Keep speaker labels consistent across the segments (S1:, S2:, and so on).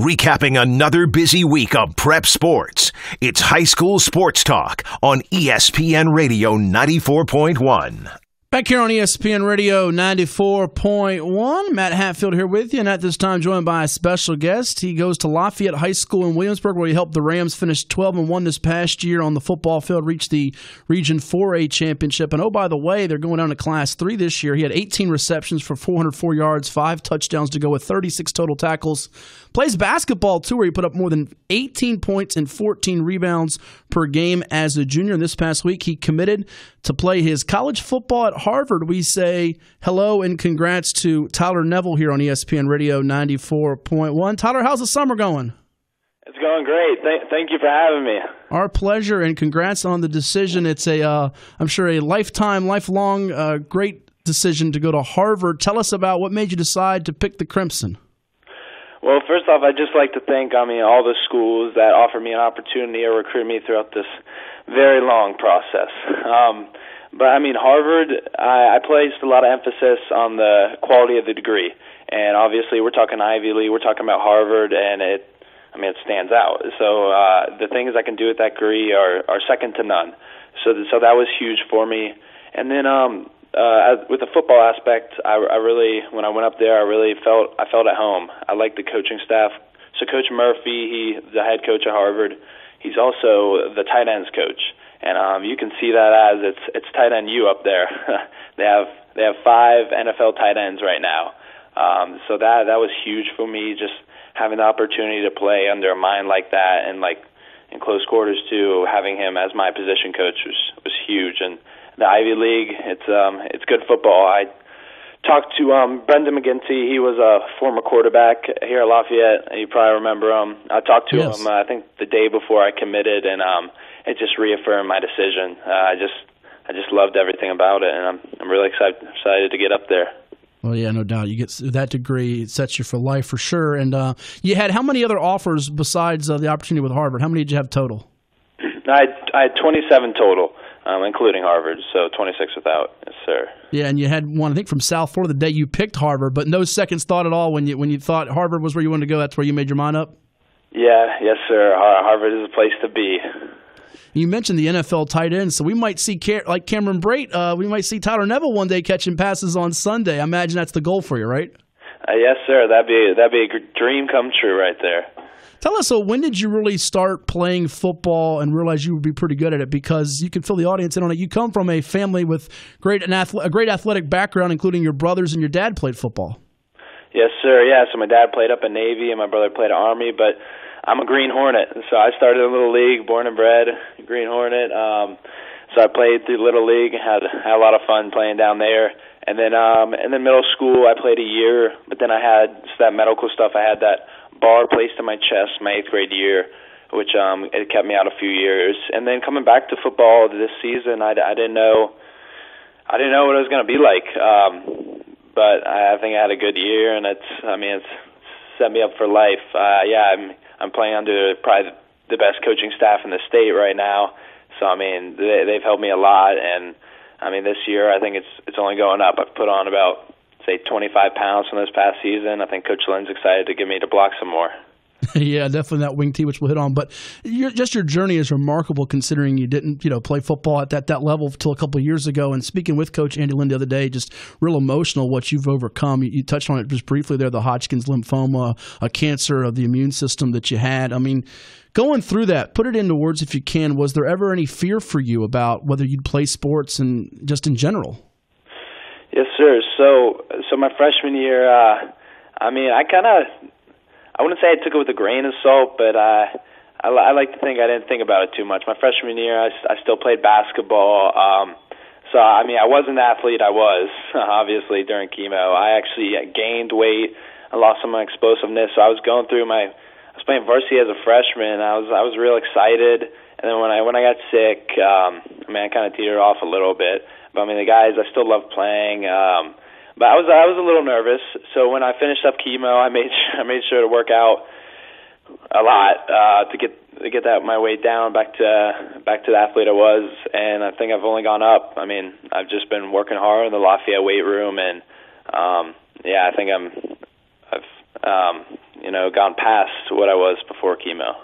S1: recapping another busy week of prep sports. It's High School Sports Talk on ESPN Radio 94.1.
S2: Back here on ESPN Radio 94.1, Matt Hatfield here with you, and at this time joined by a special guest. He goes to Lafayette High School in Williamsburg, where he helped the Rams finish 12-1 this past year on the football field, reach the Region 4A championship. And oh, by the way, they're going down to Class 3 this year. He had 18 receptions for 404 yards, 5 touchdowns to go with 36 total tackles. Plays basketball, too, where he put up more than 18 points and 14 rebounds per game as a junior. And this past week, he committed to play his college football at Harvard. We say hello and congrats to Tyler Neville here on ESPN Radio 94.1. Tyler, how's the summer going?
S3: It's going great. Thank you for having me.
S2: Our pleasure, and congrats on the decision. It's I'm sure a lifelong, great decision to go to Harvard. Tell us about what made you decide to pick the Crimson.
S3: Well, first off, I'd just like to thank, all the schools that offered me an opportunity or recruited me throughout this very long process. But Harvard, I placed a lot of emphasis on the quality of the degree. And obviously, we're talking Ivy League, we're talking about Harvard, and it stands out. So the things I can do with that degree are second to none. So that was huge for me. And then with the football aspect, I really, when I went up there, I felt at home. I liked the coaching staff. So Coach Murphy, he's the head coach at Harvard. He's also the tight ends coach, and you can see that as it's tight end U up there. they have 5 NFL tight ends right now. So that was huge for me, just having the opportunity to play under a mind like that, and like in close quarters too. Having him as my position coach was huge. And the Ivy League, it's good football. I talked to Brendan McGinty. He was a former quarterback here at Lafayette. You probably remember him. I talked to him, I think, the day before I committed, and it just reaffirmed my decision. I just loved everything about it, and I'm really excited to get up there.
S2: Well, yeah, no doubt. You get that degree, it sets you for life for sure. And you had how many other offers besides the opportunity with Harvard? How many did you have total?
S3: I had 27 total. Including Harvard, so 26 without. Yes, sir.
S2: Yeah, and you had one, I think, from South Florida the day you picked Harvard, but no seconds thought at all when you thought Harvard was where you wanted to go. That's where you made your mind up?
S3: Yeah, yes, sir. Harvard is a place to be.
S2: You mentioned the NFL tight ends, so we might see, like Cameron Brate, we might see Tyler Neville one day catching passes on Sunday. I imagine that's the goal for you, right?
S3: Yes, sir. That'd be a dream come true right there.
S2: Tell us, so when did you really start playing football and realize you would be pretty good at it? Because you can fill the audience in on it. You come from a family with a great athletic background, including your brothers, and your dad played football.
S3: Yes, sir. Yeah, so my dad played up in Navy, and my brother played Army, but I'm a Green Hornet. So I started in Little League, born and bred Green Hornet. So I played through Little League, had a lot of fun playing down there. And then middle school, I played a year, but then I had that medical stuff. I had that bar placed in my chest my 8th grade year, which it kept me out a few years. And then coming back to football this season, I didn't know what it was going to be like. But I think I had a good year, and it's set me up for life. I'm playing under probably the best coaching staff in the state right now. So they've helped me a lot, and this year I think it's only going up. I've put on about 25 pounds from this past season. I think Coach Lynn's excited to get me to block some more.
S2: Yeah, definitely that wing tee, which we'll hit on. But your journey is remarkable, considering you didn't play football at that level until a couple of years ago. And speaking with Coach Andy Lynn the other day, just real emotional what you've overcome. You touched on it just briefly there, the Hodgkin's lymphoma, a cancer of the immune system that you had. Going through that, put it into words if you can. Was there ever any fear for you about whether you'd play sports and just in general?
S3: Yes, sir. So my freshman year, I wouldn't say I took it with a grain of salt, but I like to think I didn't think about it too much. My freshman year, I still played basketball. I wasn't the athlete I was, obviously, during chemo. I actually gained weight. I lost some of my explosiveness. So I was playing varsity as a freshman. I was real excited. And then when I got sick, I kind of teetered off a little bit. But the guys, I still love playing. But I was a little nervous. So when I finished up chemo, I made sure to work out a lot to get that my weight down back to the athlete I was. And I think I've only gone up. I've just been working hard in the Lafayette weight room, and I think gone past what I was before chemo.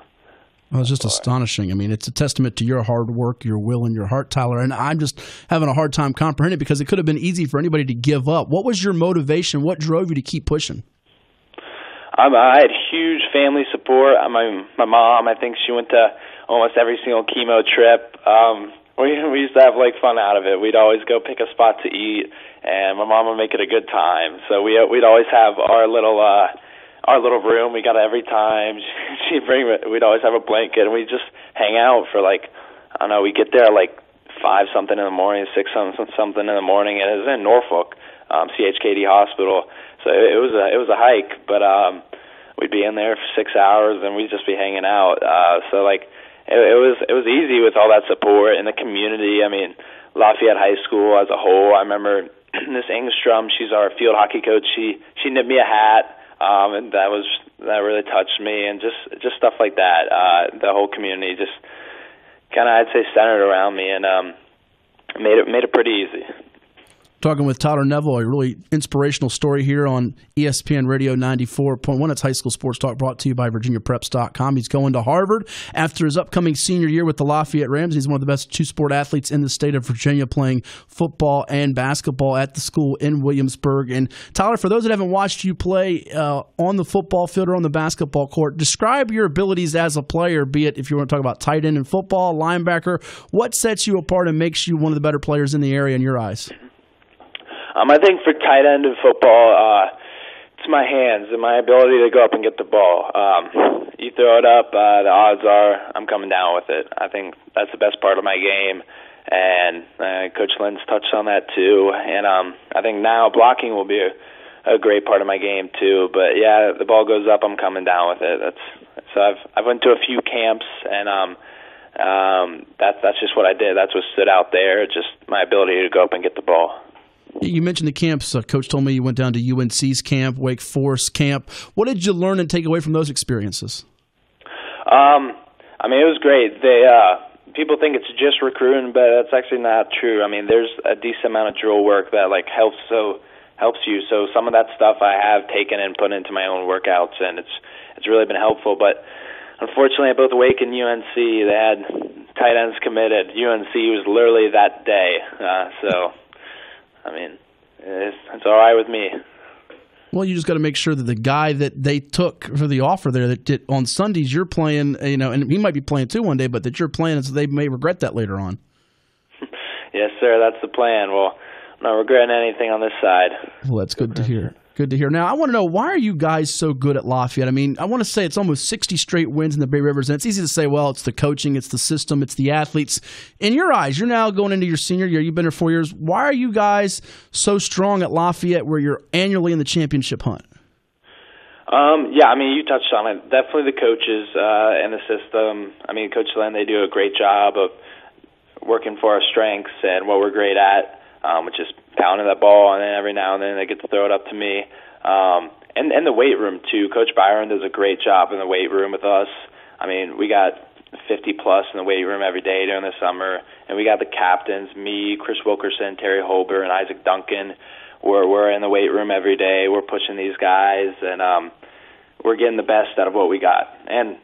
S2: Well, it's just astonishing. I mean, it's a testament to your hard work, your will, and your heart, Tyler. And I'm just having a hard time comprehending it because it could have been easy for anybody to give up. What was your motivation? What drove you to keep pushing?
S3: I had huge family support. My mom, I think she went to almost every single chemo trip. We used to have fun out of it. We'd always go pick a spot to eat, and my mom would make it a good time. So we'd always have our little room. We got it every time. We'd always have a blanket, and we'd just hang out for I don't know. We get there at 5-something in the morning, 6-something in the morning, and it was in Norfolk, CHKD Hospital. So it was a hike, but we'd be in there for 6 hours, and we'd just be hanging out. It was easy with all that support in the community. I mean, Lafayette High School as a whole. I remember Miss Engstrom. She's our field hockey coach. She knit me a hat, and that really touched me, and just stuff like that. The whole community just kind of, I'd say, centered around me, and made it pretty easy.
S2: Talking with Tyler Neville, a really inspirational story here on ESPN Radio 94.1. It's High School Sports Talk brought to you by VirginiaPreps.com. He's going to Harvard after his upcoming senior year with the Lafayette Rams. He's one of the best two-sport athletes in the state of Virginia, playing football and basketball at the school in Williamsburg. And Tyler, for those that haven't watched you play on the football field or on the basketball court, describe your abilities as a player, be it if you want to talk about tight end in football, linebacker. What sets you apart and makes you one of the better players in the area in your eyes?
S3: I think for tight end in football, it's my hands and my ability to go up and get the ball. You throw it up, the odds are I'm coming down with it. I think that's the best part of my game, and Coach Lynn's touched on that too. And I think now blocking will be a great part of my game too. But yeah, the ball goes up, I'm coming down with it. So I've went to a few camps, and that's just what I did. That's what stood out there, just my ability to go up and get the ball.
S2: You mentioned the camps. Coach told me you went down to UNC's camp, Wake Forest camp. What did you learn and take away from those experiences?
S3: It was great. People think it's just recruiting, but that's actually not true. I mean, there's a decent amount of drill work that helps you. So some of that stuff I have taken and put into my own workouts, and it's really been helpful. But unfortunately, at both Wake and UNC, they had tight ends committed. UNC was literally that day. It's all right with me.
S2: Well, you just got to make sure that the guy that they took for the offer there, that on Sundays you're playing, and he might be playing too one day, but that you're playing, so they may regret that later on.
S3: Yes, sir, that's the plan. Well, I'm not regretting anything on this side.
S2: Well, that's good to hear. Good to hear. Now, I want to know, why are you guys so good at Lafayette? I mean, I want to say it's almost 60 straight wins in the Bay Rivers, and it's easy to say, well, it's the coaching, it's the system, it's the athletes. In your eyes, you're now going into your senior year. You've been here 4 years. Why are you guys so strong at Lafayette where you're annually in the championship hunt?
S3: You touched on it. Definitely the coaches and the system. Coach Lynn, they do a great job of working for our strengths and what we're great at, which is pounding that ball, and then every now and then they get to throw it up to me. And the weight room, too. Coach Byron does a great job in the weight room with us. We got 50-plus in the weight room every day during the summer, and we got the captains, me, Chris Wilkerson, Terry Holber, and Isaac Duncan. We're in the weight room every day. We're pushing these guys, and we're getting the best out of what we got. And,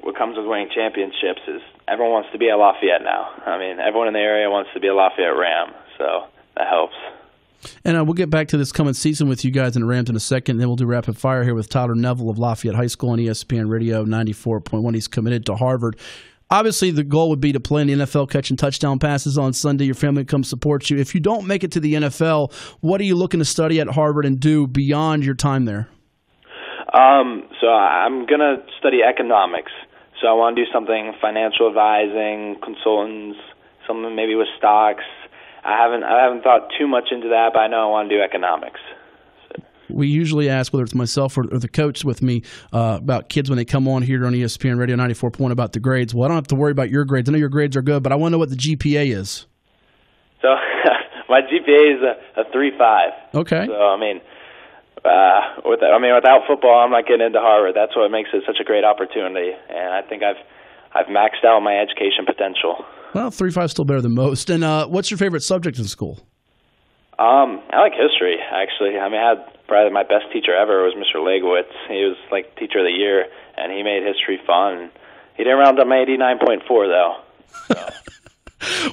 S3: what comes with winning championships is everyone wants to be at Lafayette now. Everyone in the area wants to be a Lafayette Ram, so that helps.
S2: And we'll get back to this coming season with you guys in the Rams in a second. Then we'll do rapid fire here with Tyler Neville of Lafayette High School on ESPN Radio 94.1. He's committed to Harvard. Obviously, the goal would be to play in the NFL, catching touchdown passes on Sunday. Your family comes support you. If you don't make it to the NFL, what are you looking to study at Harvard and do beyond your time there?
S3: So I'm going to study economics. So I want to do something financial advising, consultants, something maybe with stocks. I haven't thought too much into that, but I know I want to do economics. So.
S2: We usually ask, whether it's myself or the coach with me, about kids when they come on here on ESPN Radio 94.1 about the grades. Well, I don't have to worry about your grades. I know your grades are good, but I want to know what the GPA is.
S3: So my GPA is a 3.5.
S2: Okay.
S3: So without football, I'm not getting into Harvard. That's what makes it such a great opportunity, and I think I've maxed out my education potential.
S2: Well, 3.5 is still better than most. And what's your favorite subject in school?
S3: I like history, actually. I had probably my best teacher ever was Mr. Legowitz. He was like Teacher of the Year, and he made history fun. He didn't round up my 89.4, though. So.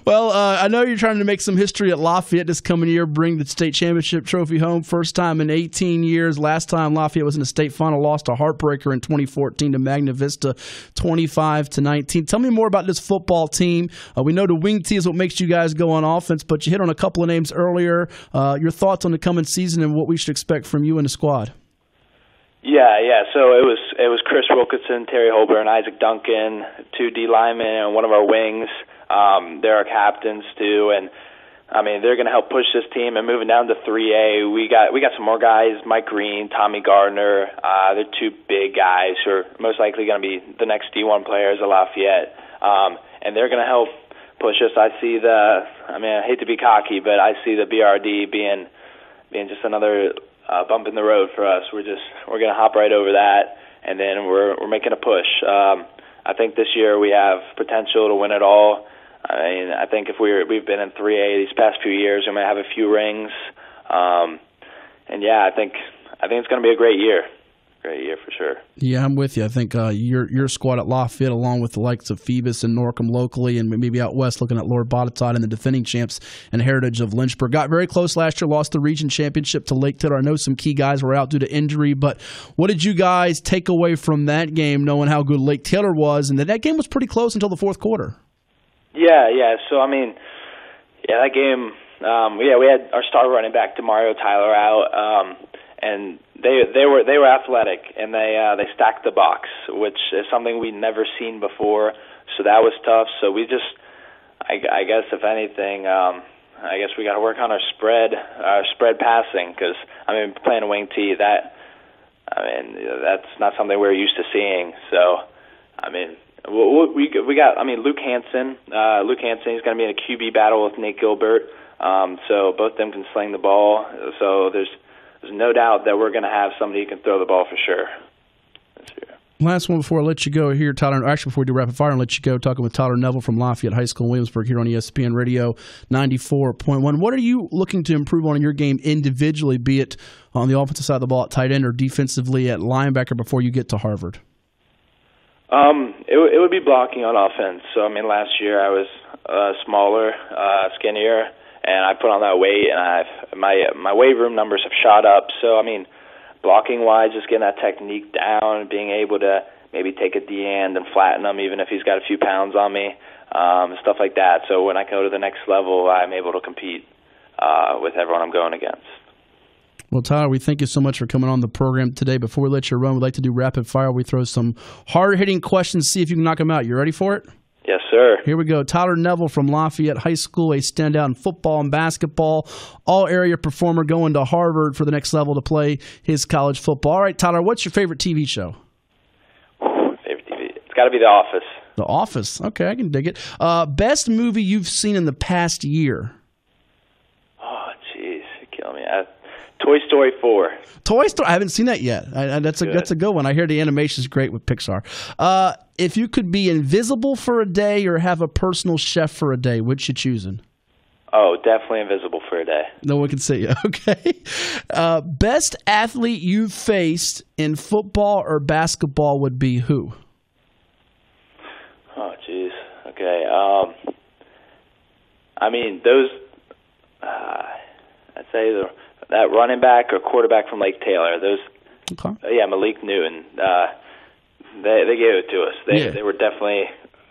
S2: Well, I know you're trying to make some history at Lafayette this coming year, bring the state championship trophy home. First time in 18 years. Last time Lafayette was in the state final, lost a heartbreaker in 2014 to Magna Vista, 25-19. Tell me more about this football team. We know the wing tee is what makes you guys go on offense, but you hit on a couple of names earlier. Your thoughts on the coming season and what we should expect from you and the squad?
S3: Yeah. So it was Chris Wilkinson, Terry Holber, and Isaac Duncan, 2 D linemen, and one of our wings. They're our captains too, and I mean they're going to help push this team. And moving down to 3A, we got some more guys: Mike Green, Tommy Gardner. They're 2 big guys who are most likely going to be the next D1 players at Lafayette, and they're going to help push us. I hate to be cocky, but I see the BRD being just another bump in the road for us. We're going to hop right over that, and then we're making a push. I think this year we have potential to win it all. I mean, I think if we've been in 3A these past few years, we might have a few rings. And yeah, I think it's going to be a great year. Great year for sure.
S2: Yeah, I'm with you. I think your squad at Lafayette, along with the likes of Phoebus and Norcom locally, and maybe out west looking at Lord Botetourt and the defending champs and Heritage of Lynchburg, got very close last year, lost the region championship to Lake Taylor. I know some key guys were out due to injury, but what did you guys take away from that game, knowing how good Lake Taylor was, and that game was pretty close until the fourth quarter? Yeah. So, I mean, that game, we had our star running back, DeMario Tyler, out, and they were athletic, and they stacked the box, which is something we'd never seen before. So that was tough. So we just, I guess if anything, I guess we got to work on our spread passing, because I mean playing a wing tee that's not something we're used to seeing. So I mean we got Luke Hansen. He's going to be in a QB battle with Nate Gilbert. So both of them can sling the ball. So there's no doubt that we're going to have somebody who can throw the ball for sure this year. Last one before I let you go here, Tyler. Actually, before we do rapid fire and let you go, talking with Tyler Neville from Lafayette High School in Williamsburg here on ESPN Radio 94.1. What are you looking to improve on in your game individually, be it on the offensive side of the ball at tight end or defensively at linebacker before you get to Harvard?
S3: It would be blocking on offense. So, I mean, last year I was smaller, skinnier, and I put on that weight, and my weight room numbers have shot up. So, I mean, blocking-wise, just getting that technique down, being able to maybe take a D-end and flatten him even if he's got a few pounds on me, stuff like that. So when I go to the next level, I'm able to compete with everyone I'm going against.
S2: Well, Tyler, we thank you so much for coming on the program today. Before we let you run, we'd like to do rapid fire. We throw some hard-hitting questions, see if you can knock them out. You ready for it?
S3: Yes, sir.
S2: Here we go. Tyler Neville from Lafayette High School, a standout in football and basketball, all-area performer going to Harvard for the next level to play his college football. All right, Tyler, what's your favorite TV show?
S3: Favorite TV? It's got to be The Office.
S2: The Office. Okay, I can dig it. Best movie you've seen in the past year?
S3: Oh, jeez. You kill me. Toy Story 4.
S2: Toy Story? I haven't seen that yet. That's a good one. I hear the animation's great with Pixar. If you could be invisible for a day or have a personal chef for a day, which you choosing?
S3: Oh, definitely invisible for a day.
S2: No one can see you. Okay. Best athlete you've faced in football or basketball would be who?
S3: Oh, jeez. Okay. I mean, those. I'd say that running back or quarterback from Lake Taylor. Those.
S2: Okay.
S3: Yeah, Malik Newton. They gave it to us. They were definitely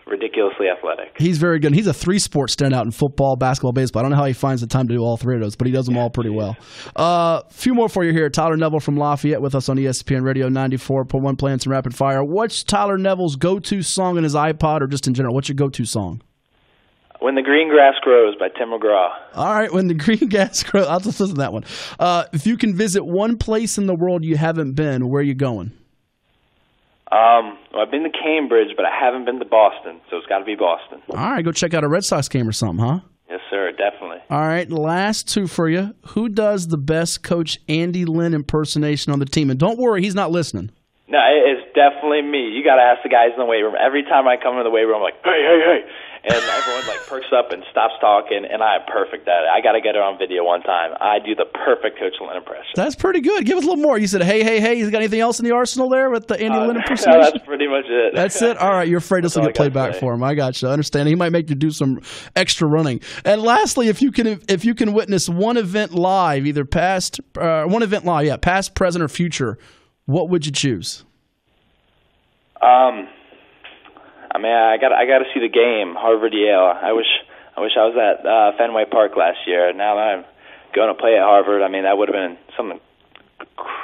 S3: ridiculously athletic.
S2: He's very good. He's a three-sport standout in football, basketball, baseball. I don't know how he finds the time to do all three of those, but he does them all pretty well. A few more for you here. Tyler Neville from Lafayette with us on ESPN Radio 94.1, playing some rapid fire. What's Tyler Neville's go-to song in his iPod or just in general? What's your go-to song?
S3: When the Green Grass Grows by Tim McGraw.
S2: All right, When the Green Grass Grows. I'll just listen to that one. If you can visit one place in the world you haven't been, where are you going?
S3: Well, I've been to Cambridge, but I haven't been to Boston, so it's got to be Boston.
S2: All right, go check out a Red Sox game or something, huh?
S3: Yes, sir, definitely.
S2: All right, last two for you. Who does the best Coach Andy Lynn impersonation on the team? And don't worry, he's not listening.
S3: No, it's definitely me. You got to ask the guys in the weight room. Every time I come into the weight room, I'm like, hey. And everyone like perks up and stops talking, and I am perfect at it. I got to get it on video one time. I do the perfect Coach Lynn impression.
S2: That's pretty good. Give us a little more. You said, hey. You got anything else in the arsenal there with the Andy Lynn impersonation?
S3: No, that's pretty much it.
S2: That's it? All right. You're afraid this will get played back for him. I got you. I understand. He might make you do some extra running. And lastly, if you can witness one event live, either past, past, present, or future, what would you choose?
S3: I mean, I got to see the game, Harvard-Yale. I wish I was at Fenway Park last year. Now that I'm going to play at Harvard, I mean, that would have been something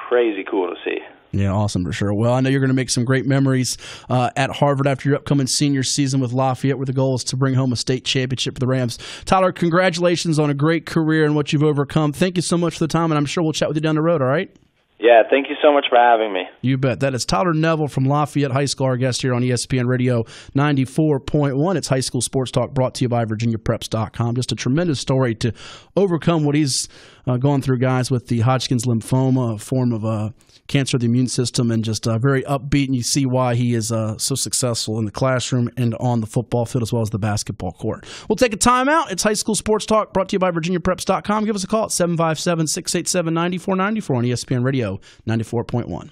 S3: crazy cool to see.
S2: Yeah, awesome for sure. Well, I know you're going to make some great memories at Harvard after your upcoming senior season with Lafayette, where the goal is to bring home a state championship for the Rams. Tyler, congratulations on a great career and what you've overcome. Thank you so much for the time, and I'm sure we'll chat with you down the road, all right?
S3: Yeah, thank you so much for having me.
S2: You bet. That is Tyler Neville from Lafayette High School, our guest here on ESPN Radio 94.1. It's High School Sports Talk brought to you by VirginiaPreps.com. Just a tremendous story to overcome what he's gone through, guys, with the Hodgkin's lymphoma, a form of cancer of the immune system, and just very upbeat. And you see why he is so successful in the classroom and on the football field as well as the basketball court. We'll take a timeout. It's High School Sports Talk brought to you by VirginiaPreps.com. Give us a call at 757-687-9494 on ESPN Radio 94.1.